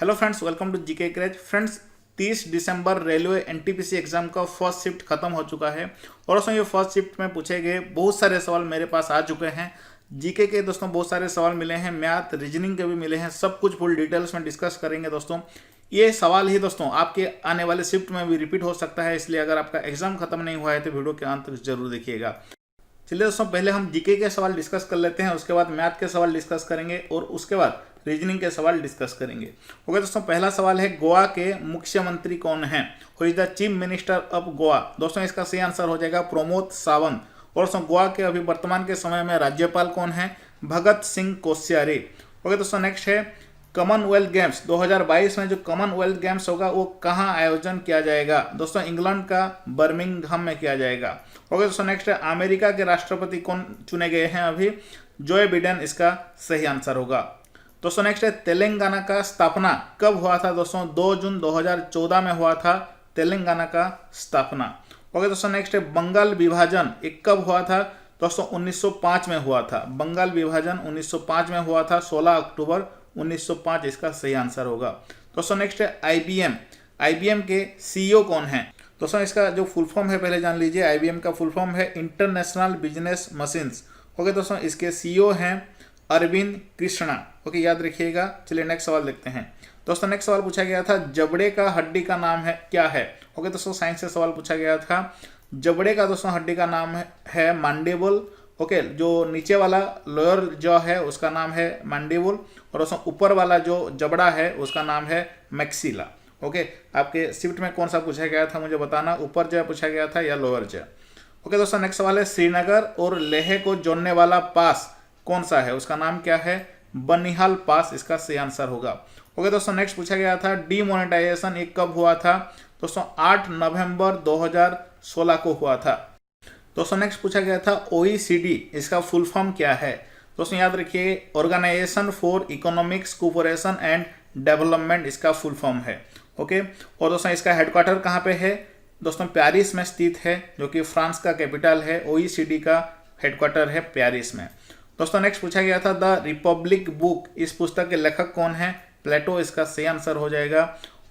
Hello friends, welcome to GK क्रैच। Friends, 30 दिसंबर railway NTPC exam का फर्स्ट शिफ्ट खत्म हो चुका है और दोस्तों ये फर्स्ट शिफ्ट में पूछे गए बहुत सारे सवाल मेरे पास आ चुके हैं। जीके के दोस्तों बहुत सारे सवाल मिले हैं, मैथ रीजनिंग के भी मिले हैं, सब कुछ फुल डिटेल्स में डिस्कस करेंगे दोस्तों। ये सवाल ही दोस्तों आपके आने वाले शिफ्ट में भी रिपीट हो सकता है, इसलिए अगर आपका एग्जाम खत्म नहीं हुआ है तो वीडियो के अंत तक जरूर देखिएगा। चलिए दोस्तों, पहले हम जीके के सवाल डिस्कस कर लेते हैं, उसके बाद मैथ के सवाल डिस्कस करेंगे और उसके बाद रीजनिंग के सवाल डिस्कस करेंगे। ओके दोस्तों, पहला सवाल है गोवा के मुख्यमंत्री कौन है? Who is the chief minister of Goa? दोस्तों इसका सही आंसर हो जाएगा प्रमोद सावंत। और दोस्तों गोवा के अभी वर्तमान के समय में राज्यपाल कौन है? भगत सिंह कोश्यारी। ओके दोस्तों, नेक्स्ट है कॉमनवेल्थ गेम्स 2022 में जो कॉमनवेल्थ गेम्स होगा वो कहाँ आयोजन किया जाएगा? दोस्तों इंग्लैंड का बर्मिंघम में किया जाएगा। ओके दोस्तों, नेक्स्ट है अमेरिका के राष्ट्रपति कौन चुने गए हैं अभी? जो बिडेन इसका सही आंसर होगा। दोस्तों नेक्स्ट है तेलंगाना का स्थापना कब हुआ था? दोस्तों 2 जून 2014 में हुआ था तेलंगाना का स्थापना। ओके दोस्तों, नेक्स्ट है बंगाल विभाजन एक कब हुआ था? दोस्तों 1905 में हुआ था। बंगाल विभाजन 1905 में हुआ था, 16 अक्टूबर 1905 इसका सही आंसर होगा। दोस्तों नेक्स्ट है आईबीएम। आईबीएम के सीईओ कौन है? दोस्तों इसका जो फुल फॉर्म है पहले जान लीजिए। आईबीएम का फुल फॉर्म है इंटरनेशनल बिजनेस मशीन्स। ओके दोस्तों, इसके सीईओ हैं अरविंद कृष्णा। ओके, याद रखिएगा। चलिए नेक्स्ट सवाल देखते हैं। दोस्तों नेक्स्ट सवाल पूछा गया था जबड़े का हड्डी का नाम है क्या है? ओके दोस्तों, साइंस से सवाल पूछा गया था। जबड़े का दोस्तों हड्डी का नाम है मैंडिबल। ओके, जो नीचे वाला लोअर जॉ है उसका नाम है मैंडिबल और दोस्तों ऊपर वाला जो जबड़ा है उसका नाम है मैक्सिला। ओके, आपके शिफ्ट में कौन सा पूछा गया था मुझे बताना, ऊपर जॉ पूछा गया था या लोअर जॉ? ओके दोस्तों, नेक्स्ट सवाल है श्रीनगर और लेह को जोड़ने वाला पास कौन सा है? उसका नाम क्या है? बनिहाल पास इसका सही आंसर होगा। ओके दोस्तों, नेक्स्ट पूछा गया था डीमोनेटाइजेशन एक कब हुआ था? दोस्तों 8 नवंबर 2016 को हुआ था। दोस्तों नेक्स्ट पूछा गया था ओईसीडी इसका फुल फॉर्म क्या है? दोस्तों याद रखिए, organisation for economics cooperation and development इसका फुल फॉर्म है। ओके, और दोस्तों इसका हेडक्वार्टर कहाँ पे है? दोस्तों पेरिस में स्थित है, जो कि फ्रांस का कैपिटल है। ओईसीडी का हेडक्वार्टर है पेरिस में। दोस्तों नेक्स्ट पूछा गया था द रिपब्लिक बुक इस पुस्तक के लेखक कौन है? प्लेटो इसका सही आंसर हो जाएगा।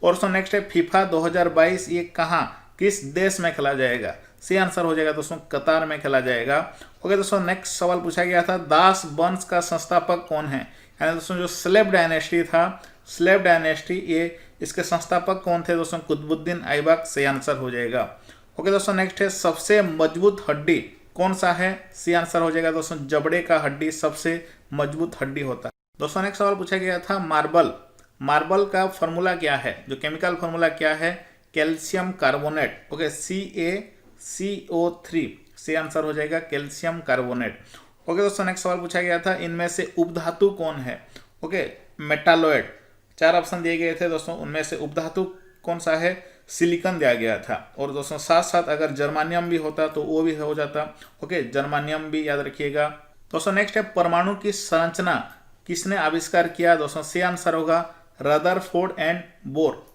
और दोस्तों नेक्स्ट है फीफा 2022 ये कहाँ किस देश में खेला जाएगा? सही आंसर हो जाएगा दोस्तों कतार में खेला जाएगा। ओके दोस्तों, नेक्स्ट सवाल पूछा गया था दास वंश का संस्थापक कौन है? यानी दोस्तों जो स्लेव डायनेस्टी था, स्लेव डायनेस्टी, ये इसके संस्थापक कौन थे? दोस्तों कुतुबुद्दीन ऐबक सही आंसर हो जाएगा। ओके दोस्तों, नेक्स्ट है सबसे मजबूत हड्डी कौन सा है? सी आंसर हो जाएगा दोस्तों जबड़े का हड्डी सबसे मजबूत हड्डी होता है। दोस्तों नेक्स्ट सवाल पूछा गया था मार्बल। मार्बल का फॉर्मूला क्या है? जो केमिकल फॉर्मूला क्या है? Calcium carbonate. Okay, CaCO3 C answer हो जाएगा कैल्शियम कार्बोनेट। ओके दोस्तों, नेक्स्ट सवाल पूछा गया था इनमें से उपधातु कौन है? Okay, metalloid. 4 ऑप्शन दिए गए थे दोस्तों, उनमें से उपधातु कौन सा है? सिलिकॉन दिया गया था। और दोस्तों साथ साथ अगर जर्मानियम भी होता तो वो भी हो जाता। ओके, जर्मानियम भी याद रखिएगा। दोस्तों नेक्स्ट है परमाणु की संरचना किसने आविष्कार किया? दोस्तों सही आंसर होगा रदरफोर्ड एंड बोर।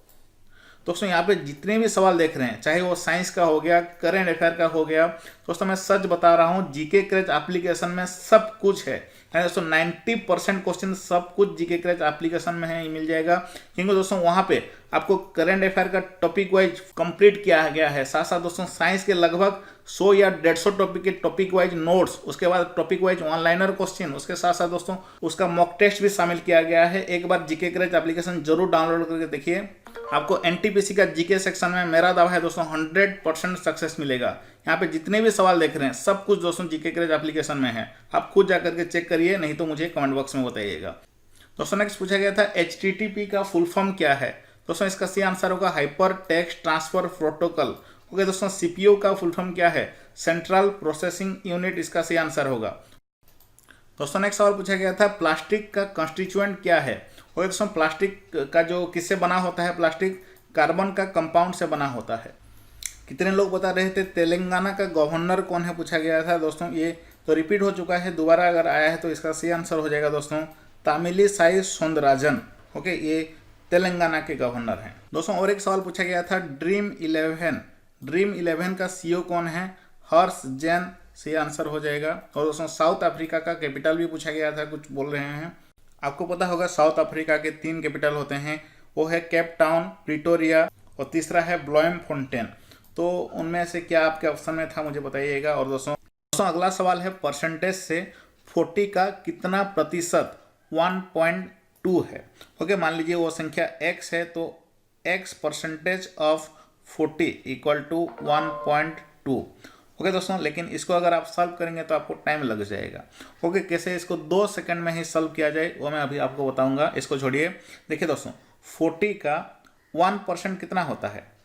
दोस्तों यहाँ पे जितने भी सवाल देख रहे हैं, चाहे वो साइंस का हो गया, करंट अफेयर का हो गया, दोस्तों मैं सच बता रहा हूँ जीके क्रैच एप्लीकेशन में सब कुछ है। यानी दोस्तों 90% क्वेश्चन सब कुछ जीके क्रैच एप्लीकेशन में है, मिल जाएगा। क्योंकि दोस्तों वहाँ पे आपको करंट अफेयर का टॉपिक वाइज कंप्लीट किया गया है, साथ साथ दोस्तों साइंस के लगभग 100 या 150 टॉपिक के टॉपिक वाइज नोट्स, उसके बाद टॉपिक वाइज ऑनलाइनर क्वेश्चन, उसके साथ साथ दोस्तों उसका मॉक टेस्ट भी शामिल किया गया है। एक बार जीके क्रैच एप्लीकेशन जरूर डाउनलोड करके देखिए। आपको एनटीपीसी का जीके सेक्शन में मेरा दावा है दोस्तों 100% सक्सेस मिलेगा। यहाँ पे जितने भी सवाल देख रहे हैं सब कुछ दोस्तों जीके क्रैच एप्लीकेशन में है, आप खुद जाकर के चेक करिए, नहीं तो मुझे कमेंट बॉक्स में बताइएगा। दोस्तों नेक्स्ट पूछा गया था HTTP का फुल फॉर्म क्या है? दोस्तों इसका सही आंसर होगा hyper text transfer protocol. Okay दोस्तों, CPU का फुल फॉर्म क्या है? सेंट्रल प्रोसेसिंग यूनिट इसका सही आंसर होगा। दोस्तों नेक्स्ट सवाल पूछा गया था प्लास्टिक का कंस्टिट्यूएंट क्या है? ओके दोस्तों, प्लास्टिक का जो किससे बना होता है? प्लास्टिक कार्बन का कंपाउंड से बना होता है। कितने लोग बता रहे थे तेलंगाना का गवर्नर कौन है पूछा गया था? दोस्तों ये तो रिपीट हो चुका है, दोबारा अगर आया है तो इसका सही आंसर हो जाएगा दोस्तों तामिलिसाई सौंदरराजन। ओके, ये तेलंगाना के गवर्नर हैं। दोस्तों और एक सवाल पूछा गया था ड्रीम 11 का CEO कौन है? हर्ष जैन सही आंसर हो जाएगा। और दोस्तों साउथ अफ्रीका का कैपिटल भी पूछा गया था, कुछ बोल रहे हैं। आपको पता होगा साउथ अफ्रीका के 3 कैपिटल होते हैं, वो है केप टाउन, प्रिटोरिया और तीसरा है ब्लोएम फोंटेन। तो उनमें से क्या आपके ऑप्शन में था मुझे बताइएगा। और दोस्तों अगला सवाल है परसेंटेज से 40 का कितना प्रतिशत 1.2 है। ओके, मान लीजिए वो संख्या x है तो x percentage of 40 equal to 1.2। Okay दोस्तों, लेकिन इसको अगर आप सॉल्व करेंगे तो आपको टाइम लग जाएगा। ओके, कैसे इसको 2 सेकंड में ही सॉल्व किया जाए वो मैं अभी आपको बताऊंगा। इसको छोड़िए, देखिए दोस्तों 40 का 1% कितना होता है?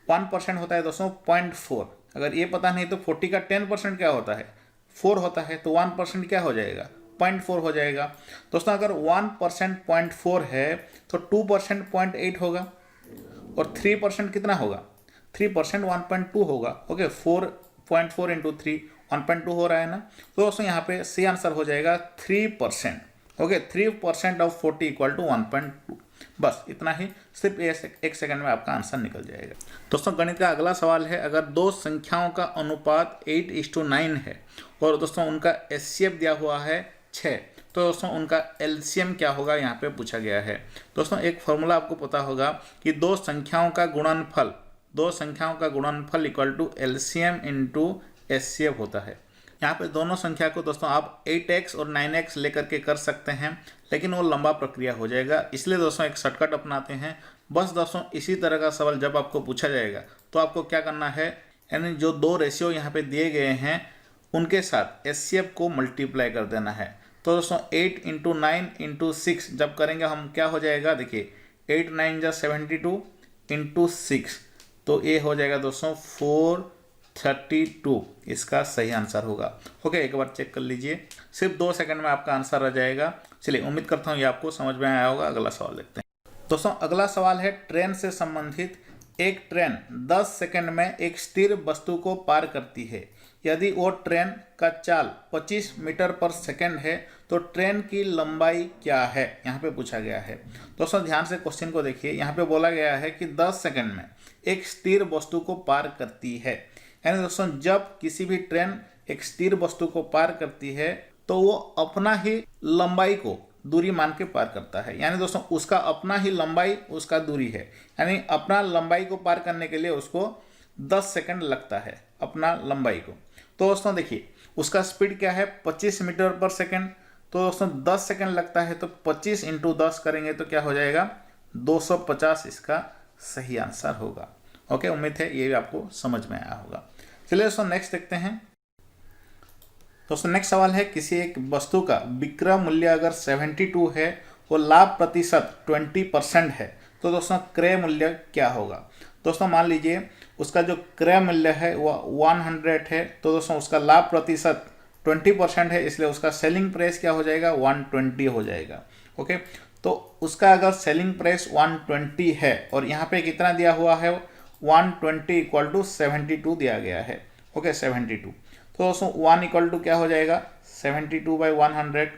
1% होता है दोस्तों 0.4। अगर ये पता नहीं तो 40 का 10% क्या होता है? 4 होता है। तो 1% क्या हो जाएगा? 0.4 हो जाएगा। दोस्तों अगर 1% 0.4 है तो 2% 0.8 होगा और 3% कितना होगा? 3% 1.2 होगा। ओके, 4.4 इंटू 3 1.2 हो रहा है ना। तो दोस्तों यहाँ पे सी आंसर हो जाएगा 3%। Okay, 3% of 40 equal to 1.2। बस इतना ही, सिर्फ एक सेकंड में आपका आंसर निकल जाएगा। दोस्तों गणित का अगला सवाल है, अगर दो संख्याओं का अनुपात 8:9 है और दोस्तों उनका एचसीएफ दिया हुआ है 6, तो दोस्तों उनका एलसीएम क्या होगा, यहाँ पे पूछा गया है। दोस्तों एक फॉर्मूला आपको पता होगा कि दो संख्याओं का गुणनफल equal to LCM into HCF होता है। यहाँ पे दोनों संख्या को दोस्तों आप 8x और 9x लेकर के कर सकते हैं, लेकिन वो लंबा प्रक्रिया हो जाएगा, इसलिए दोस्तों एक शॉर्टकट अपनाते हैं। बस दोस्तों इसी तरह का सवाल जब आपको पूछा जाएगा तो आपको क्या करना है, यानी जो दो रेशियो यहाँ पे दिए गए हैं उनके साथ एचसीएफ को मल्टीप्लाई कर देना है। तो दोस्तों 8 इंटू 9 इंटू 6 जब करेंगे हम क्या हो जाएगा, देखिए 8 9 जा 72 इंटू 6, तो ये हो जाएगा दोस्तों 432, इसका सही आंसर होगा। ओके, एक बार चेक कर लीजिए, सिर्फ 2 सेकंड में आपका आंसर आ जाएगा। चलिए, उम्मीद करता हूँ ये आपको समझ में आया होगा। अगला सवाल देखते हैं। दोस्तों अगला सवाल है ट्रेन से संबंधित। एक ट्रेन 10 सेकंड में एक स्थिर वस्तु को पार करती है। यदि वो ट्रेन का चाल 25 मीटर पर सेकंड है तो ट्रेन की लंबाई क्या है, यहाँ पे पूछा गया है। दोस्तों ध्यान से क्वेश्चन को देखिए, यहाँ पे बोला गया है कि 10 सेकंड में एक स्थिर वस्तु को पार करती है। यानी दोस्तों जब किसी भी ट्रेन एक स्थिर वस्तु को पार करती है तो वो अपना ही लंबाई को दूरी मान के पार करता है। यानी दोस्तों उसका अपना ही लंबाई उसका दूरी है, यानी अपना लंबाई को पार करने के लिए उसको 10 सेकंड लगता है अपना लंबाई को। तो दोस्तों देखिए उसका स्पीड क्या है, 25 मीटर पर सेकंड। तो दोस्तों 10 सेकंड लगता है तो 25 इंटू 10 करेंगे तो क्या हो जाएगा, 250 इसका सही आंसर होगा। ओके, उम्मीद है ये भी आपको समझ में आया होगा। चलिए दोस्तों नेक्स्ट देखते हैं। दोस्तों नेक्स्ट सवाल है, किसी एक वस्तु का विक्रय मूल्य अगर 72 है और लाभ प्रतिशत 20% है तो दोस्तों क्रय मूल्य क्या होगा। दोस्तों मान लीजिए उसका जो क्रय मूल्य है वो 100 है, तो दोस्तों उसका लाभ प्रतिशत 20% है, इसलिए उसका सेलिंग प्राइस क्या हो जाएगा, 120 हो जाएगा। ओके, तो उसका अगर सेलिंग प्राइस 120 है और यहाँ पे कितना दिया हुआ है, 120 इक्वल टू 72 दिया गया है। ओके, 72, तो दोस्तों 1 इक्वल टू क्या हो जाएगा, 72 बाई 100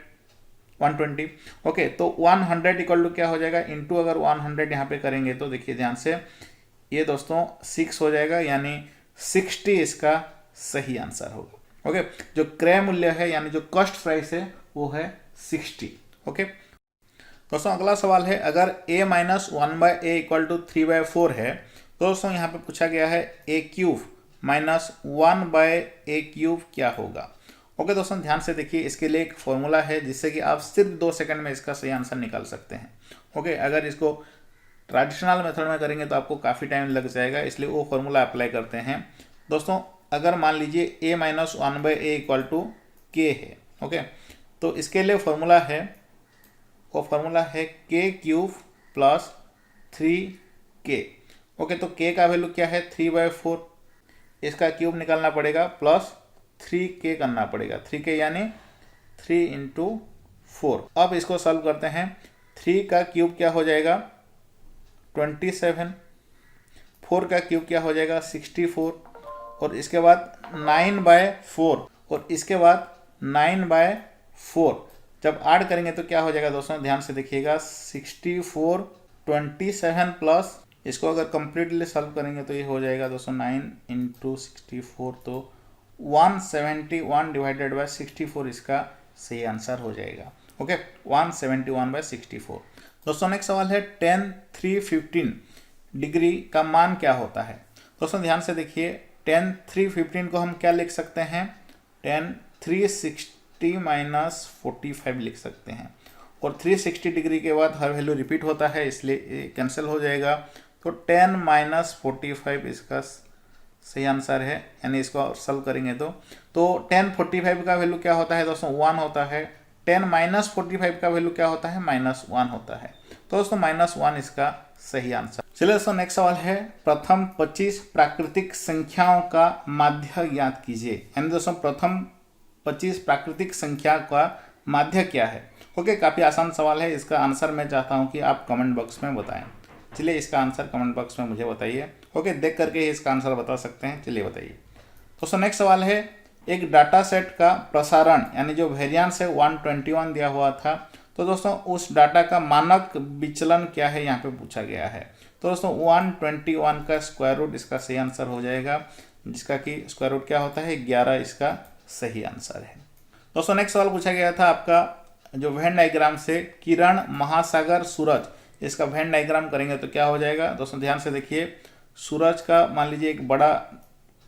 120। ओके, तो 100 इक्वल टू क्या हो जाएगा, इंटू अगर 100 यहाँ पे करेंगे तो देखिए ध्यान से, ये दोस्तों 6 हो जाएगा, यानी 60 इसका सही आंसर होगा। ओके, जो क्रय मूल्य है यानी जो कॉस्ट प्राइस है वो है 60। ओके दोस्तों अगला सवाल है, अगर a minus 1/a equal to 3/4 है तो दोस्तों यहाँ पे पूछा गया है a cube minus 1/a cube क्या होगा। ओके दोस्तों ध्यान से देखिए, इसके लिए एक फॉर्मूला है जिससे कि आप सिर्फ 2 सेकंड में इसका सही आंसर निकाल सकते हैं। ओके, अगर इसको ट्रेडिशनल मेथड में करेंगे तो आपको काफ़ी टाइम लग जाएगा, इसलिए वो फॉर्मूला अप्लाई करते हैं। दोस्तों अगर मान लीजिए a minus 1/a equal to k है, ओके, तो इसके लिए फॉर्मूला है, वो फॉर्मूला है k cube plus 3k। Okay, तो k का वैल्यू क्या है, 3/4, इसका क्यूब निकालना पड़ेगा प्लस 3k करना पड़ेगा, 3k यानी 3 इंटू 4। अब इसको सॉल्व करते हैं, 3 का क्यूब क्या हो जाएगा 27, 4 का क्यूब क्या हो जाएगा 64, और इसके बाद 9/4 और इसके बाद 9/4 जब ऐड करेंगे तो क्या हो जाएगा दोस्तों, ध्यान से देखिएगा, 64 27 प्लस इसको अगर कंप्लीटली सॉल्व करेंगे तो ये हो जाएगा दोस्तों 9 इंटू 64, तो 171 डिवाइडेड बाय 64 इसका सही आंसर हो जाएगा। ओके, 171/64। दोस्तों नेक्स्ट सवाल है, 10 315 डिग्री का मान क्या होता है। दोस्तों ध्यान से देखिए, tan 315 को हम क्या लिख सकते हैं, tan 360 माइनस 45 लिख सकते हैं। और 360 डिग्री के बाद हर वैल्यू रिपीट होता है, इसलिए कैंसिल हो जाएगा। तो tan माइनस 45 इसका सही आंसर है, यानी इसको सॉल्व करेंगे तो tan 45 का वैल्यू क्या होता है दोस्तों, 1 होता है। tan माइनस 45 का वैल्यू क्या होता है, -1 होता है। तो दोस्तों -1 इसका सही आंसर। चलिए दोस्तों नेक्स्ट सवाल है, प्रथम 25 प्राकृतिक संख्याओं का माध्य ज्ञात कीजिए। यानी दोस्तों प्रथम 25 प्राकृतिक संख्या का माध्य क्या है। ओके, काफ़ी आसान सवाल है। इसका आंसर मैं चाहता हूँ कि आप कमेंट बॉक्स में बताएं। चलिए इसका आंसर कमेंट बॉक्स में मुझे बताइए। ओके, देख करके ही इसका आंसर बता सकते हैं। चलिए बताइए दोस्तों। नेक्स्ट सवाल है, एक डाटा सेट का प्रसारण यानी जो वेरिएंस है 121 दिया हुआ था। तो दोस्तों उस डाटा का मानक विचलन क्या है, यहाँ पे पूछा गया है। तो दोस्तों 121 का स्क्वायर रूट इसका सही आंसर हो जाएगा, जिसका कि स्क्वायर रूट क्या होता है, 11 इसका सही आंसर है। दोस्तों नेक्स्ट सवाल पूछा गया था आपका जो वेन डायग्राम से, किरण, महासागर, सूरज, इसका वेन डायग्राम करेंगे तो क्या हो जाएगा। दोस्तों ध्यान से देखिए, सूरज का मान लीजिए एक बड़ा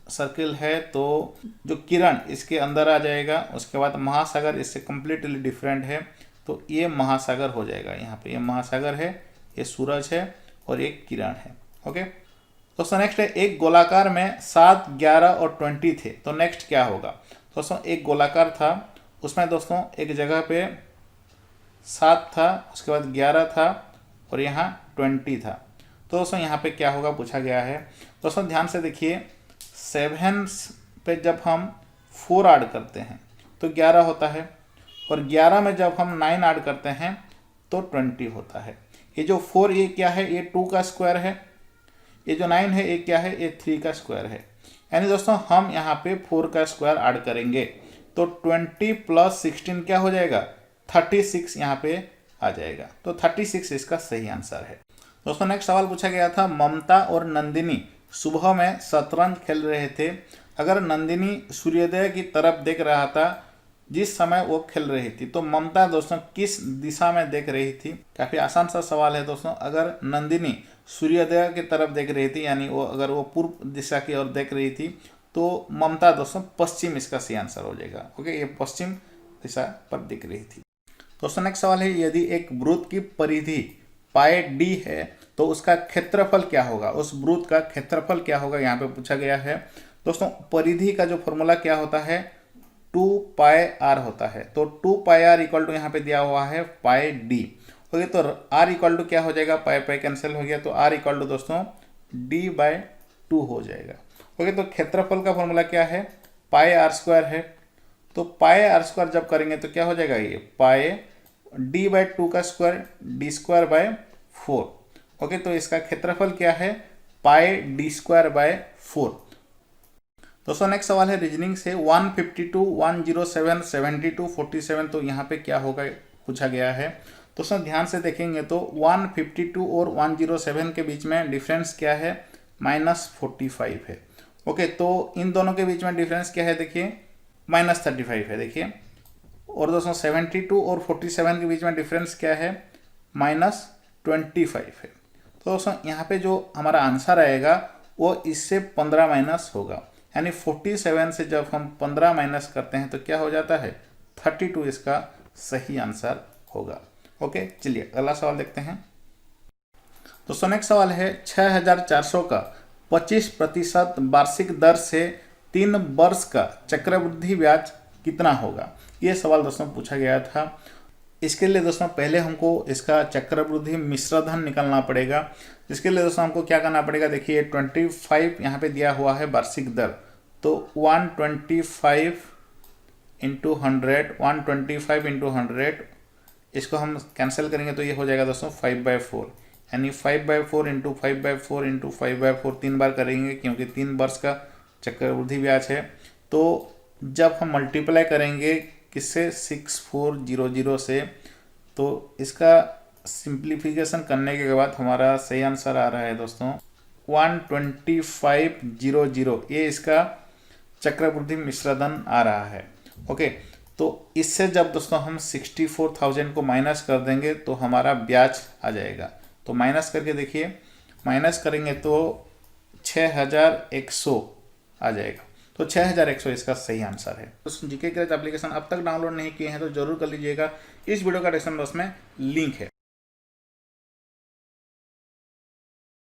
सर्किल है, तो जो किरण इसके अंदर आ जाएगा। उसके बाद महासागर इससे कम्प्लीटली डिफरेंट है, तो ये महासागर हो जाएगा। यहाँ पे ये महासागर है, ये सूरज है और एक किरण है। ओके दोस्तों नेक्स्ट है, एक गोलाकार में 7, 11 और 20 थे, तो नेक्स्ट क्या होगा। दोस्तों एक गोलाकार था, उसमें दोस्तों एक जगह पे 7 था, उसके बाद 11 था और यहाँ 20 था। तो दोस्तों यहाँ पे क्या होगा पूछा गया है। दोस्तों ध्यान से देखिए, 7 पे जब हम 4 ऐड करते हैं तो 11 होता है, और 11 में जब हम 9 ऐड करते हैं तो 20 होता है। ये जो 4 ये क्या है, ये 2 का स्क्वायर है। ये जो 9 है ये क्या है, ये 3 का स्क्वायर है। यानी दोस्तों हम यहाँ पे 4 का स्क्वायर ऐड करेंगे तो 20 + 16 क्या हो जाएगा, 36 यहाँ पे आ जाएगा। तो 36 इसका सही आंसर है। दोस्तों नेक्स्ट सवाल पूछा गया था, ममता और नंदिनी सुबह में शतरंज खेल रहे थे। अगर नंदिनी सूर्योदय की तरफ देख रहा था जिस समय वो खेल रही थी, तो ममता दोस्तों किस दिशा में देख रही थी। काफ़ी आसान सा सवाल है दोस्तों। अगर नंदिनी सूर्योदय की तरफ देख रही थी, यानी वो अगर वो पूर्व दिशा की ओर देख रही थी, तो ममता दोस्तों पश्चिम इसका सही आंसर हो जाएगा। ओके, ये पश्चिम दिशा पर दिख रही थी। दोस्तों नेक्स्ट सवाल है, यदि एक वृत्त की परिधि पाई d है तो उसका क्षेत्रफल क्या होगा। उस वृत्त का क्षेत्रफल क्या होगा, यहाँ पे पूछा गया है। दोस्तों परिधि का जो फॉर्मूला क्या होता है, 2πr होता है। तो 2πr इक्वल टू यहाँ पे दिया हुआ है पाई d। ओके, तो r इक्वल टू क्या हो जाएगा, पाई पाई कैंसिल हो गया, तो r इक्वल टू दोस्तों d/2 हो जाएगा। ओके, तो क्षेत्रफल का फॉर्मूला क्या है, πr² है। तो πr² जब करेंगे तो क्या हो जाएगा, ये पाई d/2 का स्क्वायर d²/4। ओके, तो इसका क्षेत्रफल क्या है, पाई d²/4। दोस्तों नेक्स्ट सवाल है रीजनिंग से, 152, 107, 72, 47, तो यहाँ पे क्या होगा पूछा गया है। दोस्तों ध्यान से देखेंगे तो 152 और 107 के बीच में डिफरेंस क्या है, -45 है। ओके, तो इन दोनों के बीच में डिफरेंस क्या है, देखिए -35 है। देखिए, और दोस्तों 72 और 47 के बीच में डिफरेंस क्या है, -25 है। तो दोस्तों यहाँ पे जो हमारा आंसर आएगा वो इससे 15 माइनस होगा, यानी 47 से जब हम 15 माइनस करते हैं तो क्या हो जाता है, 32 इसका सही आंसर होगा। ओके, चलिए अगला सवाल देखते हैं। दोस्तों नेक्स्ट सवाल है, 6400 का 25% वार्षिक दर से 3 वर्ष का चक्रवृद्धि ब्याज कितना होगा। ये सवाल दोस्तों पूछा गया था। इसके लिए दोस्तों पहले हमको इसका चक्रवृद्धि मिश्र धन निकालना पड़ेगा। जिसके लिए दोस्तों हमको क्या करना पड़ेगा, देखिए 25 यहाँ पे दिया हुआ है वार्षिक दर, तो 125 × 100, 125 × 100 इसको हम कैंसिल करेंगे तो ये हो जाएगा दोस्तों 5/4, यानी 5/4 × 5/4 × 5/4 3 बार करेंगे, क्योंकि 3 वर्ष का चक्रवृद्धि ब्याज है। तो जब हम मल्टीप्लाई करेंगे किससे, 6400 से, तो इसका सिंप्लीफिकेशन करने के बाद हमारा सही आंसर आ रहा है दोस्तों 12500। ये इसका चक्रवृद्धि मिश्रधन आ रहा है। ओके, तो इससे जब दोस्तों हम 64,000 को माइनस कर देंगे तो हमारा ब्याज आ जाएगा। तो माइनस करके देखिए, माइनस करेंगे तो 6100 आ जाएगा। तो 6100 इसका सही आंसर है। तो जीके क्रैच एप्लीकेशन अब तक डाउनलोड नहीं किए हैं तो जरूर कर लीजिएगा। इस वीडियो का डिस्क्रिप्शन बॉक्स में लिंक है।